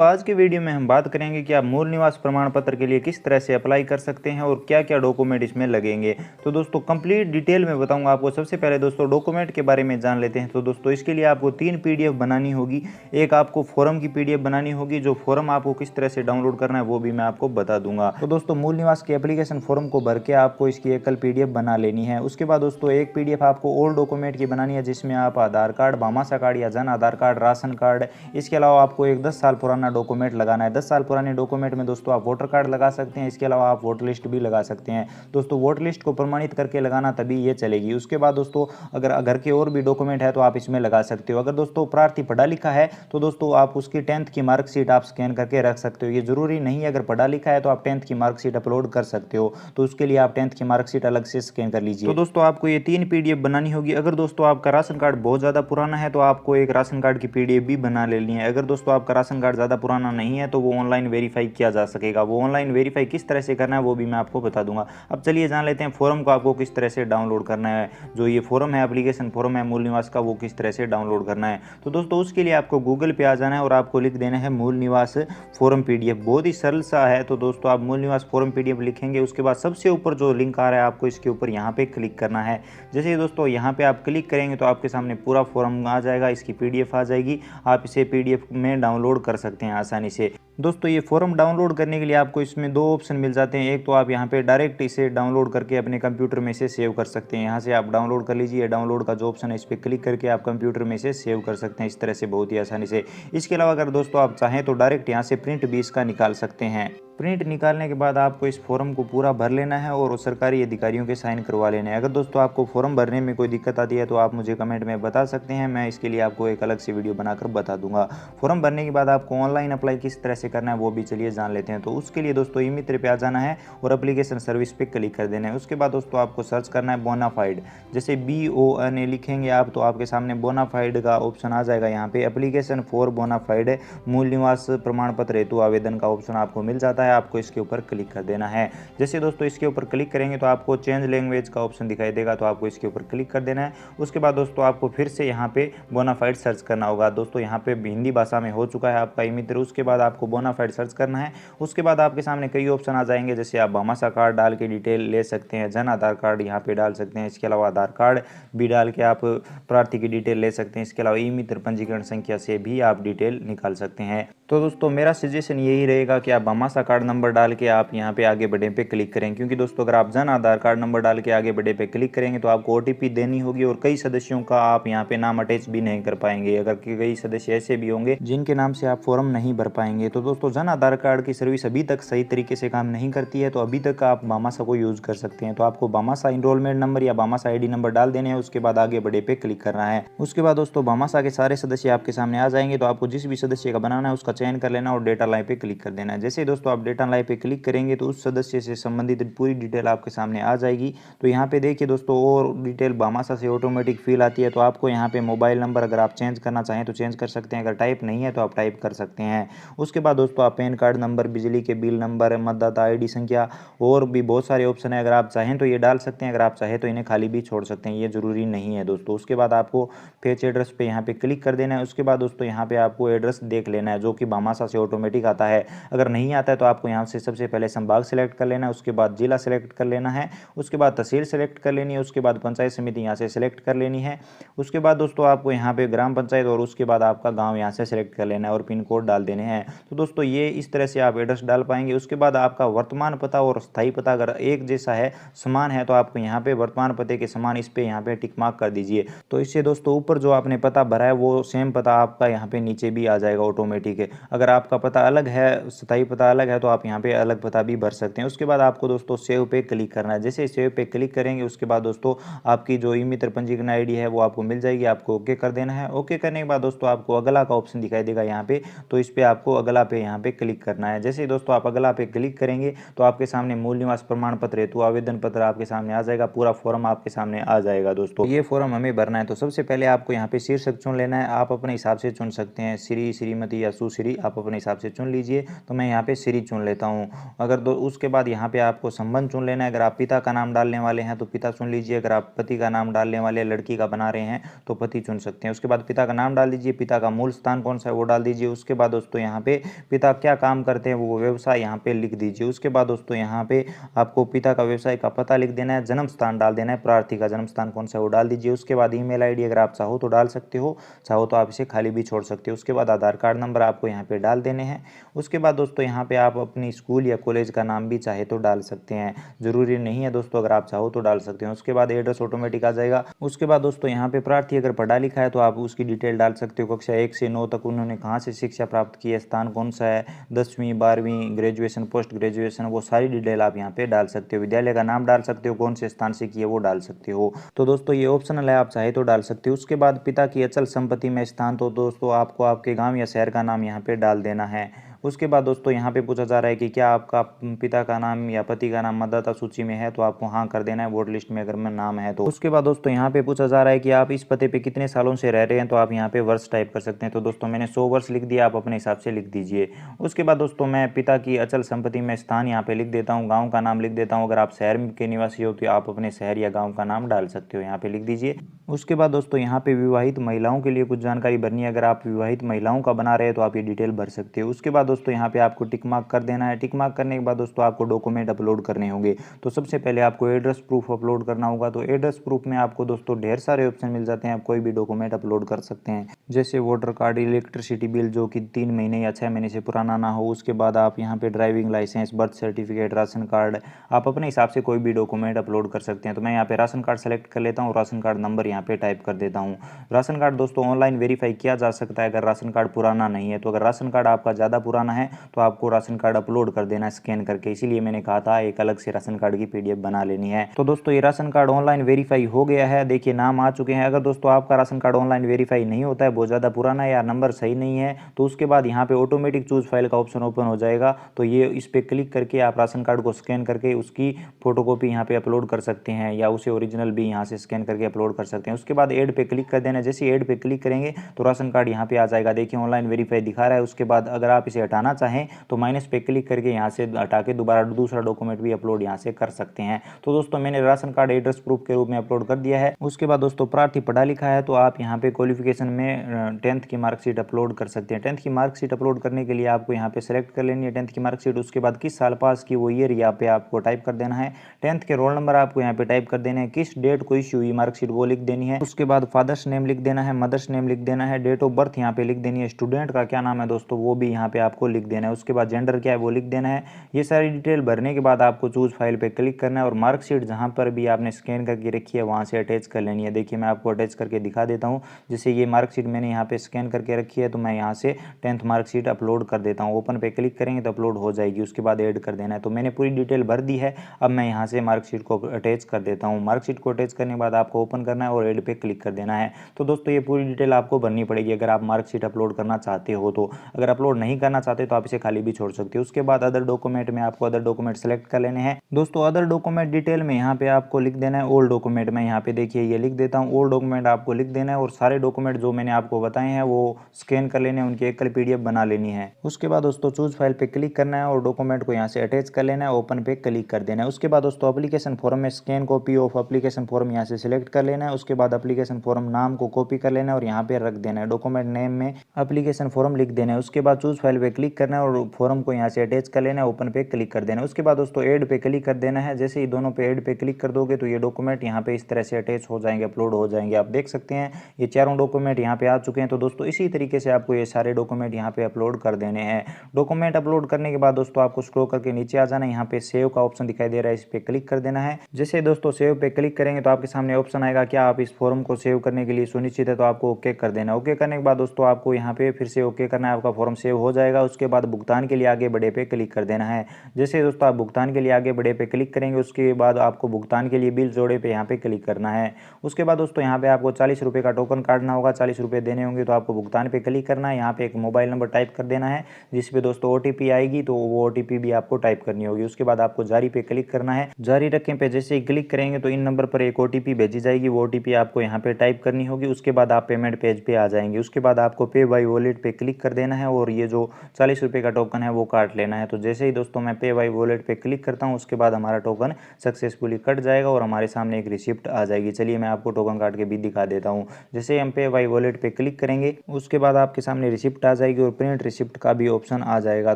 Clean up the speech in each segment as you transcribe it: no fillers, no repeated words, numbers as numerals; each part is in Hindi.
तो आज के वीडियो में हम बात करेंगे कि आप मूल निवास प्रमाण पत्र के लिए किस तरह से अप्लाई कर सकते हैं और क्या क्या डॉक्यूमेंट इसमें लगेंगे। तो दोस्तों कंप्लीट डिटेल में बताऊंगा आपको। सबसे पहले दोस्तों डॉक्यूमेंट के बारे में जान लेते हैं। तो दोस्तों इसके लिए आपको 3 पीडीएफ बनानी होगी। एक आपको फॉर्म की पीडीएफ बनानी होगी, जो फॉर्म आपको किस तरह से डाउनलोड करना है वो भी मैं आपको बता दूंगा। तो दोस्तों मूल निवास के एप्लीकेशन फॉर्म को भर के आपको इसकी एकल पीडीएफ बना लेनी है। उसके बाद दोस्तों एक पीडीएफ आपको ओल्ड डॉक्यूमेंट की बनानी है, जिसमें आप आधार कार्ड, भामाशाह कार्ड या Jan Aadhaar card, ration card, इसके अलावा आपको एक 10 साल पुराना डॉक्यूमेंट लगाना है। 10 साल पुराने डॉक्यूमेंट में दोस्तों आप वोटर कार्ड लगा सकते हैं। इसके अलावा आप वोटर लिस्ट भी लगा सकते हैं। दोस्तों वोटर लिस्ट को प्रमाणित करके लगाना, तभी ये चलेगी। उसके बाद दोस्तों अगर घर के और भी डॉक्यूमेंट है तो आप इसमें लगा सकते हो। अगर दोस्तों प्रार्थी पढ़ा लिखा है तो दोस्तों आप उसकी 10th की मार्कशीट आप स्कैन करके रख सकते हो। ये जरूरी नहीं है, अगर पढ़ा लिखा है तो आप 10th की मार्कशीट अपलोड कर सकते हो। तो उसके लिए आप 10th की मार्कशीट अलग से स्कैन कर लीजिए। तो दोस्तों आपको ये 3 पीडीएफ बनानी होगी। अगर दोस्तों आपका राशन कार्ड बहुत ज़्यादा पुराना है तो आपको एक राशन कार्ड की पीडीएफ भी बना लेनी है। अगर दोस्तों आपका राशन कार्ड ज़्यादा पुराना नहीं है तो वो ऑनलाइन वेरीफाई किया जा सकेगा। वो ऑनलाइन वेरीफाई किस तरह से करना है वो भी मैं आपको बता दूंगा। अब चलिए जान लेते हैं फॉर्म को आपको किस तरह से डाउनलोड करना है। जो ये फॉर्म है, एप्लीकेशन फॉर्म है मूल निवास का, वो किस तरह से डाउनलोड करना है। तो दोस्तों उसके लिए आपको गूगल पे आ जाना है और आपको लिख देना है मूल निवास फॉर्म पीडीएफ। बहुत ही सरल सा है। तो दोस्तों आप मूल निवास फॉर्म पीडीएफ लिखेंगे, उसके बाद सबसे ऊपर जो लिंक आ रहा है आपको इसके ऊपर यहाँ पे क्लिक करना है। जैसे ही दोस्तों यहाँ पे आप क्लिक करेंगे तो आपके सामने पूरा फॉर्म आ जाएगा, इसकी पीडीएफ आ जाएगी। आप इसे पीडीएफ में डाउनलोड कर सकते हैं आसानी से। दोस्तों ये फॉर्म डाउनलोड करने के लिए आपको इसमें 2 ऑप्शन मिल जाते हैं। एक तो आप यहाँ पे डायरेक्ट इसे डाउनलोड करके अपने कंप्यूटर में से सेव कर सकते हैं। यहाँ से आप डाउनलोड कर लीजिए। डाउनलोड का जो ऑप्शन है इस पर क्लिक करके आप कंप्यूटर में से सेव कर सकते हैं इस तरह से, बहुत ही आसानी से। इसके अलावा अगर दोस्तों आप चाहें तो डायरेक्ट यहाँ से प्रिंट भी इसका निकाल सकते हैं। प्रिंट निकालने के बाद आपको इस फॉर्म को पूरा भर लेना है और सरकारी अधिकारियों के साइन करवा लेने हैं। अगर दोस्तों आपको फॉर्म भरने में कोई दिक्कत आती है तो आप मुझे कमेंट में बता सकते हैं, मैं इसके लिए आपको एक अलग से वीडियो बनाकर बता दूंगा। फॉर्म भरने के बाद आपको ऑनलाइन अप्लाई किस तरह से करना है वो भी चलिए जान लेते हैं। तो उसके लिए दोस्तों ई मित्र पे आ जाना है और एप्लीकेशन सर्विस पे क्लिक कर देना है। उसके बाद दोस्तों आपको सर्च करना है बोनाफाइड। जैसे BONA लिखेंगे आप तो आपके सामने बोनाफाइड का ऑप्शन आ जाएगा। यहाँ पे एप्लीकेशन फॉर बोनाफाइड मूल निवास प्रमाण पत्र हेतु आवेदन का ऑप्शन आपको मिल जाता है। आपको इसके ऊपर क्लिक कर देना है। जैसे दोस्तों इसके ऊपर क्लिक करेंगे तो आपको चेंज लैंग्वेज का ऑप्शन दिखाई देगा, तो आपको इसके ऊपर क्लिक कर देना है। उसके बाद दोस्तों आपको फिर से यहाँ पे बोनाफाइड सर्च करना होगा। दोस्तों यहाँ पे हिंदी भाषा में हो चुका है आपका ई मित्र। उसके बाद आपको बोनाफाइड सर्च करना है। उसके बाद आपके सामने कई ऑप्शन आ जाएंगे, जैसे आप भामाशाह कार्ड डाल के डिटेल ले सकते हैं, जन आधार कार्ड यहाँ पे डाल सकते हैं। इसके अलावा आधार कार्ड भी डाल के आप प्रार्थी की डिटेल ले सकते हैं। इसके अलावा ई मित्र पंजीकरण संख्या से भी आप डिटेल निकाल सकते हैं। तो दोस्तों मेरा सजेशन यही रहेगा कि आप भामाशाह कार्ड नंबर डाल के आप यहाँ पे आगे बढ़े पे क्लिक करें, क्योंकि दोस्तों अगर आप जन आधार कार्ड नंबर डाल के आगे बढ़े पे क्लिक करेंगे तो आपको OTP देनी होगी और कई सदस्यों का आप यहाँ पे नाम अटैच भी नहीं कर पाएंगे। अगर कई सदस्य ऐसे भी होंगे जिनके नाम से आप फॉर्म नहीं भर पाएंगे। तो दोस्तों जन आधार कार्ड की सर्विस अभी तक सही तरीके से काम नहीं करती है, तो अभी तक आप भामाशाह को यूज कर सकते हैं। तो आपको भामाशाह इनरोलमेंट नंबर या भामाशाह ID नंबर डाल देने हैं। उसके बाद आगे बढ़े पे क्लिक करना है। उसके बाद दोस्तों भामाशाह के सारे सदस्य आपके सामने आ जाएंगे। तो आपको जिस भी सदस्य का बनाना है उसका चयन कर लेना और डेटा लाइन पे क्लिक कर देना है। जैसे दोस्तों आप डेटा लाइन पे क्लिक करेंगे तो उस सदस्य से संबंधित पूरी डिटेल आपके सामने आ जाएगी। तो यहाँ पे देखिए दोस्तों और डिटेल भामाशाह से ऑटोमेटिक फिल आती है। तो आपको यहाँ पे मोबाइल नंबर अगर आप चेंज करना चाहें तो चेंज कर सकते हैं, अगर टाइप नहीं है तो आप टाइप कर सकते हैं। उसके बाद दोस्तों आप पैन कार्ड नंबर, बिजली के बिल नंबर, मतदाता ID संख्या और भी बहुत सारे ऑप्शन है। अगर आप चाहें तो ये डाल सकते हैं, अगर आप चाहें तो इन्हें खाली भी छोड़ सकते हैं, ये जरूरी नहीं है दोस्तों। उसके बाद आपको फेच एड्रेस पे यहाँ पे क्लिक कर देना है। उसके बाद दोस्तों यहाँ पे आपको एड्रेस देख लेना है जो कि भामाशाह से ऑटोमेटिक आता है। अगर नहीं आता है तो आपको यहाँ से सबसे पहले संभाग सेलेक्ट कर लेना है। उसके बाद जिला सेलेक्ट कर लेना है। उसके बाद तहसील सेलेक्ट कर लेनी है। उसके बाद पंचायत समिति यहाँ से सेलेक्ट कर लेनी है। उसके बाद दोस्तों आपको यहाँ पे ग्राम पंचायत और उसके बाद आपका गांव यहाँ से सेलेक्ट कर लेना है और पिन कोड डाल देने हैं। तो दोस्तों ये इस तरह से आप एड्रेस डाल पाएंगे। उसके बाद आपका वर्तमान पता और स्थायी पता अगर एक जैसा है, समान है, तो आपको यहाँ पे वर्तमान पते के समान इस पे यहाँ पे टिक मार्क कर दीजिए। तो इससे दोस्तों ऊपर जो आपने पता भरा है वो सेम पता आपका यहाँ पे नीचे भी आ जाएगा ऑटोमेटिक है। अगर आपका पता अलग है, स्थायी पता अलग है, तो आप यहाँ पे अलग पता भी भर सकते हैं। उसके बाद आपको दोस्तों सेव पे क्लिक करना है। जैसे सेव पे क्लिक करेंगे उसके बाद दोस्तों आपकी जो ई मित्र पंजीकरण ID है वो आपको मिल जाएगी। आपको ओके कर देना है। ओके करने के बाद दोस्तों आपको अगला का ऑप्शन दिखाई देगा यहाँ पे, तो इस पे आपको अगला पे यहाँ पे क्लिक करना है। जैसे दोस्तों आप अगला पे क्लिक करेंगे तो आपके सामने मूल निवास प्रमाण पत्र हेतु आवेदन पत्र आपके सामने आ जाएगा। पूरा फॉर्म आपके सामने आ जाएगा। दोस्तों ये फॉर्म हमें भरना है। तो सबसे पहले आपको यहाँ पे शीर्षक चुन लेना है। आप अपने हिसाब से चुन सकते हैं, श्री, श्रीमती या सुश्री श्री आप अपने हिसाब से चुन लीजिए। तो मैं यहाँ पे श्री चुन लेता हूँ। अगर उसके बाद यहाँ पे आपको संबंध चुन लेना है। अगर आप पिता का नाम डालने वाले हैं तो पिता चुन लीजिए। अगर आप पति का नाम डालने वाले लड़की का बना रहे हैं तो पति चुन सकते हैं। उसके बाद पिता का नाम डाल दीजिए, पिता का मूल स्थान कौन सा है वो डाल दीजिए। उसके बाद दोस्तों यहाँ पे पिता क्या काम करते हैं वो व्यवसाय यहाँ पे लिख दीजिए। उसके बाद दोस्तों यहाँ पे आपको पिता का व्यवसाय का पता लिख देना है, जन्म स्थान डाल देना है, प्रार्थी का जन्म स्थान कौन सा है वो डाल दीजिए। उसके बाद ईमेल आईडी अगर आप चाहो तो डाल सकते हो, चाहो तो आप इसे खाली भी छोड़ सकते हो। उसके बाद आधार कार्ड नंबर आपको यहाँ पे डाल देने हैं। उसके बाद दोस्तों यहाँ पे आप अपनी स्कूल या कॉलेज का नाम भी चाहे तो डाल सकते हैं, जरूरी नहीं है दोस्तों, अगर आप चाहो तो डाल सकते हैं। उसके बाद एड्रेस ऑटोमेटिक आ जाएगा। उसके बाद दोस्तों यहाँ पे प्रार्थी अगर पढ़ा लिखा है तो आप उसकी डिटेल डाल सकते हो, कक्षा 1 से 9 तक उन्होंने कहाँ से शिक्षा प्राप्त की है, स्थान कौन सा है, 10वीं 12वीं ग्रेजुएशन पोस्ट ग्रेजुएशन, वो सारी डिटेल आप यहाँ पे डाल सकते हो। विद्यालय का नाम डाल सकते हो, कौन से स्थान से किए वो डाल सकते हो। तो दोस्तों ये ऑप्शनल है, आप चाहे तो डाल सकते हो। उसके बाद पिता की अचल संपत्ति में स्थान, तो दोस्तों आपको आपके गांव या शहर का नाम यहाँ पे डाल देना है। उसके बाद दोस्तों यहाँ पे पूछा जा रहा है कि क्या आपका पिता का नाम या पति का नाम मतदाता सूची में है, तो आपको हाँ कर देना है वोट लिस्ट में अगर मैं नाम है तो। उसके बाद दोस्तों यहाँ पे पूछा जा रहा है कि आप इस पते पे कितने सालों से रह रहे हैं, तो आप यहाँ पे वर्ष टाइप कर सकते हैं। तो दोस्तों मैंने 100 वर्ष लिख दिया, आप अपने हिसाब से लिख दीजिए। उसके बाद दोस्तों मैं पिता की अचल संपत्ति में स्थान यहाँ पे लिख देता हूँ, गाँव का नाम लिख देता हूँ। अगर आप शहर के निवासी हो तो आप अपने शहर या गाँव का नाम डाल सकते हो, यहाँ पे लिख दीजिए। उसके बाद दोस्तों यहाँ पे विवाहित महिलाओं के लिए कुछ जानकारी भरनी है। अगर आप विवाहित महिलाओं का बना रहे हैं तो आप ये डिटेल भर सकते हो। उसके बाद दोस्तों यहाँ पे आपको टिक मार्क कर देना है। टिक मार्क करने के बाद दोस्तों आपको डॉक्यूमेंट अपलोड करने होंगे। तो सबसे पहले आपको एड्रेस प्रूफ अपलोड करना होगा। तो एड्रेस प्रूफ में आपको दोस्तों ढेर सारे ऑप्शन मिल जाते हैं, आप कोई भी डॉक्यूमेंट अपलोड कर सकते हैं, जैसे वोटर कार्ड, इलेक्ट्रिसिटी बिल जो कि 3 महीने या 6 महीने से पुराना ना हो। उसके बाद आप यहाँ पे driving licence, birth certificate, ration card, आप अपने हिसाब से कोई भी डॉक्यूमेंट अपलोड कर सकते हैं। तो मैं यहाँ पे राशन कार्ड सेलेक्ट कर लेता हूँ, राशन कार्ड नंबर यहाँ पे टाइप कर देता हूँ। राशन कार्ड दोस्तों ऑनलाइन वेरीफाई किया जा सकता है अगर राशन कार्ड पुराना नहीं है। तो अगर राशन कार्ड आपका ज़्यादा पुराना है तो आपको राशन कार्ड अपलोड कर देना है स्कैन करके, इसीलिए मैंने कहा था एक अलग से राशन कार्ड की पीडीएफ बना लेनी है। तो दोस्तों ये राशन कार्ड ऑनलाइन वेरीफाई हो गया है, देखिए नाम आ चुके हैं। अगर दोस्तों आपका राशन कार्ड ऑनलाइन वेरीफाई नहीं होता है, बहुत ज़्यादा पुराना है या नंबर सही नहीं है, तो उसके बाद यहाँ पे ऑटोमेटिक चूज फाइल का ऑप्शन ओपन हो जाएगा। तो ये इस पर क्लिक करके आप राशन कार्ड को स्कैन करके उसकी फोटोकॉपी यहाँ पे अपलोड कर सकते हैं, या उसे ओरिजिनल भी यहाँ से स्कैन करके अपलोड कर सकते हैं। उसके बाद ऐड पे क्लिक कर देना। जैसे ऐड पे क्लिक करेंगे तो राशन कार्ड यहाँ पे आ जाएगा, देखिए ऑनलाइन वेरीफाई दिखा रहा है। उसके बाद अगर आप इसे हटाना चाहें तो माइनस पे क्लिक करके यहाँ से हटा के दोबारा दूसरा डॉक्यूमेंट भी अपलोड यहाँ से कर सकते हैं। तो दोस्तों मैंने राशन कार्ड एड्रेस प्रूफ के रूप में अपलोड कर दिया है। उसके बाद दोस्तों प्रार्थी पढ़ा लिखा है तो आप यहाँ पे क्वालिफिकेशन में 10th की मार्कशीट अपलोड कर सकते हैं। 10th की मार्कशीट अपलोड करने के लिए आपको यहाँ पे सेलेक्ट कर लेनी है 10th की मार्कशीट। उसके बाद किस साल पास की वो ईयर यहाँ पे आपको टाइप कर देना है। 10th के रोल नंबर आपको यहाँ पे टाइप कर देना है, किस डेट को इश्यू हुई मार्कशीट वो लिख देनी है। उसके बाद फादर्स नेम लिख देना है, मदर्स नेम लिख देना है, डेट ऑफ बर्थ यहाँ पे लिख देनी है, स्टूडेंट का क्या नाम है दोस्तों वो भी यहाँ पे आपको लिख देना है। उसके बाद जेंडर क्या है वो लिख देना है। ये सारी डिटेल भरने के बाद आपको चूज फाइल पे क्लिक करना है और मार्कशीट जहाँ पर भी आपने स्कैन करके रखी है वहाँ से अटैच कर लेनी है। देखिए मैं आपको अटैच करके दिखा देता हूँ। जैसे ये मार्कशीट मैंने यहाँ पे स्कैन करके रखी है तो मैं यहाँ से 10th मार्कशीट अपलोड कर देता हूँ। ओपन पे क्लिक करेंगे तो अपलोड हो जाएगी। उसके बाद ऐड कर देना है। तो मैंने पूरी डिटेल भर दी है। अब मैं यहाँ से मार्कशीट को अटैच कर देता हूँ। मार्कशीट को अटैच करने के बाद आपको ओपन करना है और ऐड पे क्लिक कर देना है। तो दोस्तों ये पूरी डिटेल आपको भरनी पड़ेगी अगर आप मार्कशीट अपलोड करना चाहते हो। तो अगर अपलोड नहीं करना चाहते तो आप इसे खाली भी छोड़ सकते हो। उसके बाद अदर डॉक्यूमेंट में आपको अदर डॉक्यूमेंट सेलेक्ट कर लेने हैं। दोस्तों अदर डॉक्यूमेंट डिटेल में यहाँ पे आपको लिख देना है ओल्ड डॉक्यूमेंट। मैं यहाँ पे देखिए ये लिख देता हूँ, ओल्ड डॉक्यूमेंट आपको लिख देना है और सारे डॉक्यूमेंट जो मैंने आपको बताए हैं वो स्कैन कर लेने हैं, उनकी एकल पीडीएफ बना लेनी है। उसके बाद दोस्तों चूज फाइल पे क्लिक करना है और डॉक्यूमेंट को यहाँ से अटैच कर लेना है, ओपन पे क्लिक कर देना है। उसके बाद दोस्तों एप्लीकेशन फॉर्म में scan copy of application form यहाँ से सिलेक्ट कर लेना है। उसके बाद एप्लीकेशन फॉर्म नाम को कॉपी कर लेना है और यहाँ पे रख देना है। डॉक्यूमेंट नेम में एप्लीकेशन फॉर्म लिख देना है। उसके बाद चूज फाइल पे क्लिक करना है और फॉर्म को यहाँ से अटैच कर लेना है, ओपन पे क्लिक कर देना है। उसके बाद दोस्तों ऐड पे क्लिक कर देना है। जैसे ही दोनों पे ऐड पे क्लिक कर दोगे तो ये डॉक्यूमेंट यहाँ पे इस तरह से अटैच हो जाएंगे, अपलोड हो जाएंगे। आप देख सकते हैं ये चारों डॉक्यूमेंट यहाँ पे आ चुके हैं। तो दोस्तों इसी तरीके से आपको ये सारे डॉक्यूमेंट यहाँ पे अपलोड कर देने हैं। डॉक्यूमेंट अपलोड करने के बाद दोस्तों आपको स्क्रॉल करके नीचे आ जाना है, यहाँ पे सेव का ऑप्शन दिखाई दे रहा है, इस पे क्लिक कर देना है। जैसे दोस्तों सेव पे क्लिक करेंगे तो आपके सामने ऑप्शन आएगा क्या आप इस फॉर्म को सेव करने के लिए सुनिश्चित है, तो आपको ओके कर देना। ओके करने के बाद दोस्तों आपको यहाँ पे फिर से ओके करना है, आपका फॉर्म सेव हो जाएगा। जाएगा। उसके बाद भुगतान के लिए आगे बढ़े पे क्लिक कर देना है। जैसे दोस्तों आप भुगतान के लिए आगे बढ़े पे क्लिक करेंगे, उसके बाद आपको भुगतान के लिए बिल जोड़े पे यहाँ पे क्लिक करना है। उसके बाद दोस्तों यहाँ पे आपको 40 रुपये का टोकन काटना होगा, 40 रुपये देने होंगे तो आपको भुगतान पे क्लिक करना है। यहाँ पे एक मोबाइल नंबर टाइप कर देना है जिस पे दोस्तों OTP आएगी, तो वो OTP भी आपको टाइप करनी होगी। उसके बाद आपको जारी पे क्लिक करना है। जारी रखें पे जैसे ही क्लिक करेंगे तो इन नंबर पर एक OTP भेजी जाएगी, वो OTP आपको यहाँ पे टाइप करनी होगी। उसके बाद आप पेमेंट पेज पे आ जाएंगे। उसके बाद आपको पे बाय वॉलेट पे क्लिक कर देना है और ये जो 40 रुपये का टोकन है वो काट लेना है। तो जैसे ही दोस्तों मैं पे बाय वॉलेट पे क्लिक करता हूँ, उसके बाद हमारा टोकन सक्सेसफुली कट जाएगा और हमारे सामने एक रिसिप्ट आ जाएगी। चलिए मैं आपको टोकन काट के भी दिखा देता हूँ। जैसे हम पे बाय वॉलेट पे क्लिक करेंगे, उसके बाद आपके सामने रिसिप्ट आ जाएगी और प्रिंट रिसिप्ट का भी ऑप्शन आ जाएगा।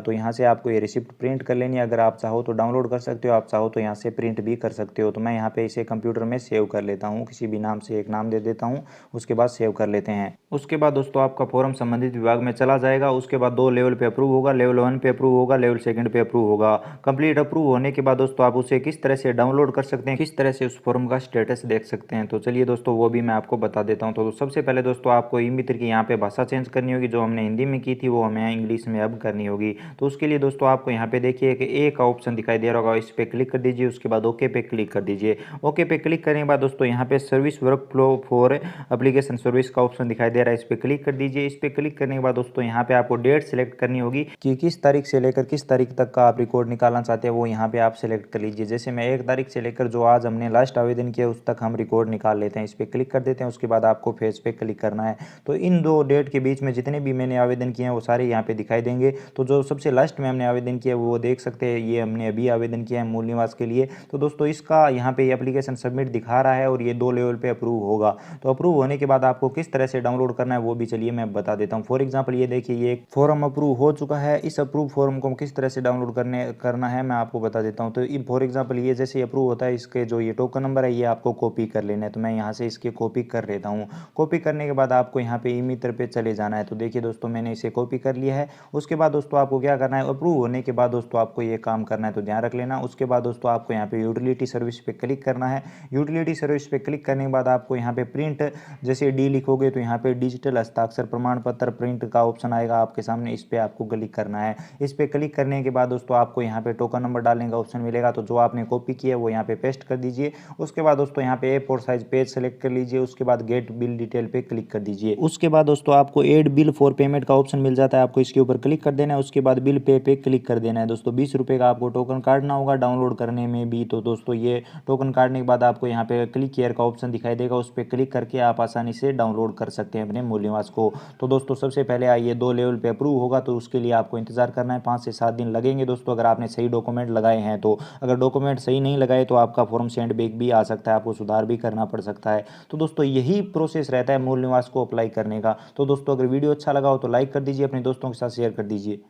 तो यहाँ से आपको ये रिसिप्ट प्रिंट कर लेनी है। अगर आप चाहो तो डाउनलोड कर सकते हो, आप चाहो तो यहाँ से प्रिंट भी कर सकते हो। तो मैं यहाँ पे इसे कंप्यूटर में सेव कर लेता हूँ, किसी भी नाम से एक नाम दे देता हूँ, उसके बाद सेव कर लेते हैं। उसके बाद दोस्तों आपका फॉर्म संबंधित विभाग में चला जाएगा। उसके बाद 2 लेवल पे अप्रूव होगा, लेवल 1 पे अप्रूव होगा, लेवल 2 पे अप्रूव होगा। कंप्लीट अप्रूव होने के बाद दोस्तों आप उसे किस तरह से डाउनलोड कर सकते हैं, किस तरह से उस फॉर्म का स्टेटस देख सकते हैं, तो चलिए दोस्तों वो भी मैं आपको बता देता हूँ। तो सबसे पहले दोस्तों आपको ई मित्र की यहाँ पे भाषा चेंज करनी होगी। जो हमने हिंदी में की थी वो हमें इंग्लिश में अब करनी होगी। तो उसके लिए दोस्तों आपको यहाँ पे देखिए कि ए का ऑप्शन दिखाई दे रहा होगा, इस पर क्लिक कर दीजिए। उसके बाद ओके पे क्लिक कर दीजिए। ओके पे क्लिक करने के बाद दोस्तों यहाँ पे service work flow for application service का ऑप्शन दिखाई दे रहा है, इस पर क्लिक कर दीजिए। इस पर क्लिक करने के बाद दोस्तों यहाँ पे आपको डेट सेलेक्ट करनी होगी कि किस तारीख से लेकर किस तारीख तक का आप रिकॉर्ड निकालना चाहते हैं, वो यहाँ पे आप सेलेक्ट कर लीजिए। जैसे मैं 1 तारीख से लेकर जो आज हमने लास्ट आवेदन किया उस तक हम रिकॉर्ड निकाल लेते हैं। इस पर क्लिक कर देते हैं। उसके बाद आपको फेज पे क्लिक करना है। तो इन 2 डेट के बीच में जितने भी मैंने आवेदन किए हैं वो सारे यहाँ पे दिखाई देंगे। तो जो सबसे लास्ट में हमने आवेदन किया वो देख सकते हैं, ये हमने अभी आवेदन किया है मूल निवास के लिए। तो दोस्तों इसका यहाँ पे एप्लीकेशन सबमिट दिखा रहा है और ये 2 लेवल पे अप्रूव होगा। तो अप्रूव होने के बाद आपको किस तरह से डाउनलोड करना है वो भी चलिए मैं बता देता हूँ। फॉर एग्जाम्पल ये देखिए, ये फॉर्म अप्रूव हो चुका है। इस अप्रूव फॉर्म को किस तरह से डाउनलोड करना है मैं आपको बता देता हूँ। तो फॉर एग्जाम्पल ये जैसे अप्रूव होता है, इसके जो ये टोकन नंबर है ये आपको कॉपी कर लेना है। तो मैं यहाँ से इसकी कॉपी कर लेता हूँ। कॉपी करने के बाद आपको यहाँ पे ई मित्र पे चले जाना है। तो देखिए दोस्तों मैंने इसे कॉपी कर लिया है। उसके बाद दोस्तों आपको क्या करना है, अप्रूव होने के बाद दोस्तों आपको ये काम करना है, तो ध्यान रख लेना। उसके बाद दोस्तों आपको यहाँ पे यूटिलिटी सर्विस पे क्लिक करना है। यूटिलिटी सर्विस पे क्लिक करने के बाद आपको यहाँ पे प्रिंट जैसे डी लिखोगे तो यहाँ पे डिजिटल हस्ताक्षर प्रमाण पत्र प्रिंट का ऑप्शन आएगा आपके सामने, इस पे आपको क्लिक करना है। इस पे क्लिक करने के बाद दोस्तों आपको यहाँ पे टोकन नंबर डालने का ऑप्शन मिलेगा। तो जो आपने कॉपी किया है वो यहाँ पे पेस्ट कर दीजिए। उसके बाद दोस्तों यहाँ पे A4 साइज पेज सेलेक्ट कर लीजिए। उसके बाद गेट बिल डिटेल पे क्लिक कर दीजिए। उसके बाद दोस्तों आपको एड बिल फॉर पेमेंट का ऑप्शन मिल जाता है, आपको इसके ऊपर क्लिक कर देना है। उसके बाद बिल पे क्लिक कर देना है। दोस्तों 20 रुपये का आपको टोकन काटना होगा डाउनलोड करने में भी। तो दोस्तों ये टोकन काटने के बाद आपको यहाँ पे क्लिक हियर का ऑप्शन दिखाई देगा, उस पर क्लिक करके आप आसानी से डाउनलोड कर सकते हैं अपने मूल निवास को। तो दोस्तों सबसे पहले आइए 2 लेवल पे अप्रूव होगा, तो उसके लिए आपको इंतजार करना है, 5 से 7 दिन लगेंगे दोस्तों, अगर आपने सही डॉक्यूमेंट लगाए हैं तो। अगर डॉक्यूमेंट सही नहीं लगाए तो आपका फॉर्म सेंड बैक भी आ सकता है, आपको सुधार भी करना पड़ सकता है। तो दोस्तों यही प्रोसेस रहता है मूल निवास को अप्लाई करने का। तो दोस्तों अगर वीडियो अच्छा लगा हो तो लाइक कर दीजिए, अपने दोस्तों के साथ शेयर कर दीजिए।